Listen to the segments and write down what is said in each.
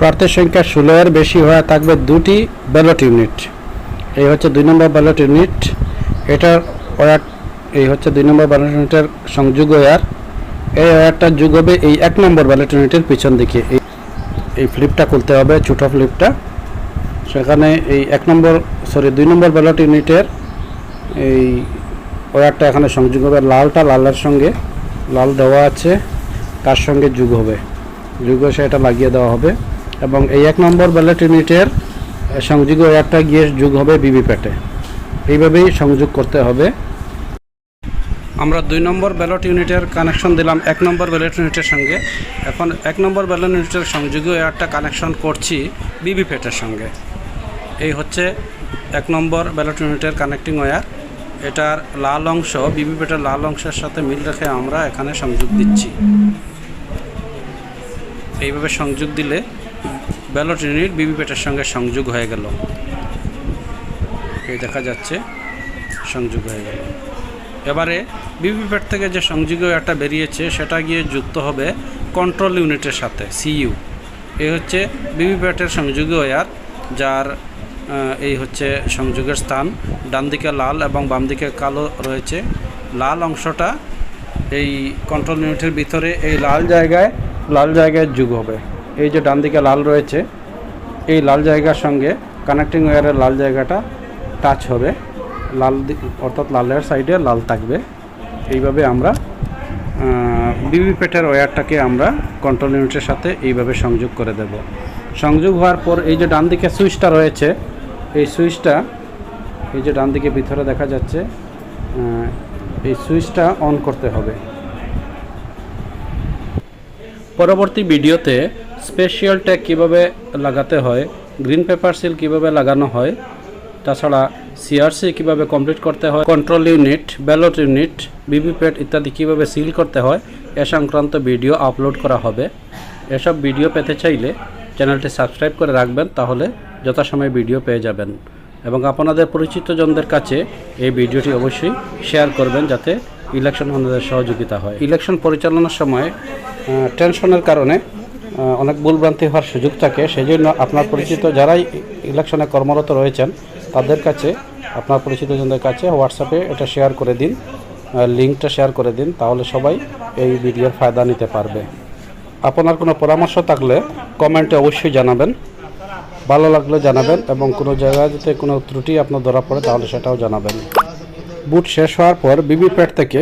প্রার্থীর সংখ্যা 16 এর বেশি হয়ে থাকবে দুটি ব্যালট ইউনিট। এই হচ্ছে 2 নম্বর ব্যালট ইউনিট। এটার ওয়্যার এই হচ্ছে 2 নম্বর ব্যালট ইউনিটের সংযোগ ওয়্যার। এই ওয়্যারটা যোগ হবে এই 1 নম্বর ব্যালট ইউনিটের পিছন দিকে। এই ফ্লিপটা খুলতে হবে, ছোটো ফ্লিপটা। সেখানে এই 2 নম্বর ব্যালট ইউনিটের এই ওয়্যারটা এখানে সংযোগ হবে। লালটা লালের সঙ্গে, লাল দেওয়া আছে, তার সঙ্গে যোগ হবে, যোগ হয়ে সেটা লাগিয়ে দেওয়া হবে। এবং এই 1 নম্বর ব্যালট ইউনিটের সংযোগ ওয়্যারটা গিয়ে যোগ হবে ভিভিপ্যাটে। এইভাবেই সংযোগ করতে হবে। আমরা 2 নম্বর ব্যালট ইউনিটের কানেকশন দিলাম 1 নম্বর ব্যালট ইউনিটের সঙ্গে। এখন 1 নম্বর ব্যালট ইউনিটের সংযোগ ওয়্যারটা কানেকশন করছি ভিভিপ্যাটের সঙ্গে। এই হচ্ছে 1 নম্বর ব্যালট ইউনিটের কানেক্টিং ওয়্যার। এটার লাল অংশ ভিভিপ্যাটের লাল অংশের সাথে মিল রেখে আমরা এখানে সংযোগ দিচ্ছি। এইভাবে সংযোগ দিলে ব্যালট ইউনিট ভিভিপ্যাটের সঙ্গে সংযোগ হয়ে গেল। এই দেখা যাচ্ছে সংযোগ হয়ে গেল। এবারে ভিভিপ্যাট থেকে যে সংযোগ ওয়্যারটা বেরিয়েছে সেটা গিয়ে যুক্ত হবে কন্ট্রোল ইউনিটের সাথে, সিইউ। এই হচ্ছে ভিভিপ্যাটের সংযোগ ওয়্যার, যার এই হচ্ছে সংযোগের স্থান। ডান দিকে লাল এবং বাম দিকে কালো রয়েছে। লাল অংশটা এই কন্ট্রোল ইউনিটের ভিতরে এই লাল জায়গায় যোগ হবে। এই যে ডান দিকে লাল রয়েছে, এই লাল জায়গার সঙ্গে কানেক্টিং ওয়্যারের লাল জায়গাটা টাচ হবে, অর্থাৎ লালের সাইডে লাল থাকবে। এইভাবে আমরা ভিভিপ্যাটের ওয়্যারটাকে আমরা কন্ট্রোল ইউনিটের সাথে এইভাবে সংযোগ করে দেব। সংযোগ হওয়ার পর এই যে ডান দিকে সুইচটা রয়েছে, এই সুইচটা এই যে ডান দিকে ভিতরে দেখা যাচ্ছে, এই সুইচটা অন করতে হবে। পরবর্তী ভিডিওতে স্পেশাল ট্যাগ কীভাবে লাগাতে হয়, গ্রিন পেপার সিল কীভাবে লাগানো হয়, তাছাড়া সিআরসি কীভাবে কমপ্লিট করতে হয়, control unit, ballot unit, VVPAT ইত্যাদি কীভাবে সিল করতে হয় এ সংক্রান্ত ভিডিও আপলোড করা হবে। এসব ভিডিও পেতে চাইলে চ্যানেলটি সাবস্ক্রাইব করে রাখবেন, তাহলে যথাসময়ে ভিডিও পেয়ে যাবেন। এবং আপনাদের পরিচিতজনদের কাছে এই ভিডিওটি অবশ্যই শেয়ার করবেন, যাতে ইলেকশন আমাদের সহযোগিতা হয়। ইলেকশন পরিচালনার সময় টেনশনের কারণে অনেক ভুলভ্রান্তি হওয়ার সুযোগ থাকে। সেই জন্য আপনার পরিচিত যারাই ইলেকশনে কর্মরত রয়েছেন তাদের কাছে, আপনার পরিচিতজনদের কাছে হোয়াটসঅ্যাপে এটা শেয়ার করে দিন, লিঙ্কটা শেয়ার করে দিন, তাহলে সবাই এই ভিডিওর ফায়দা নিতে পারবে। আপনার কোনো পরামর্শ থাকলে কমেন্টে অবশ্যই জানাবেন, ভালো লাগলে জানাবেন, এবং কোনো জায়গায় যদি কোনো ত্রুটি আপনার ধরা পড়ে তাহলে সেটাও জানাবেন। বুট শেষ হওয়ার পর ভিভিপ্যাট থেকে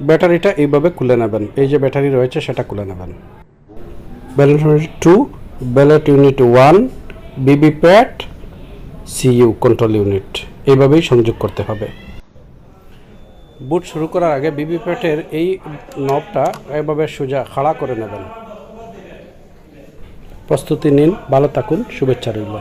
ব্যাটারিটা এইভাবে খুলে নেবেন। এই যে ব্যাটারি রয়েছে সেটা খুলে নেবেন। Ballot unit 2, ballot unit 1, VVPAT, CU control unit, এইভাবেই সংযোগ করতে হবে। বুট শুরু করার আগে ভিভিপ্যাটের এই নবটা এভাবে সোজা খাড়া করে নেবেন। প্রস্তুতি নিন, ভালো থাকুন, শুভেচ্ছা রইল।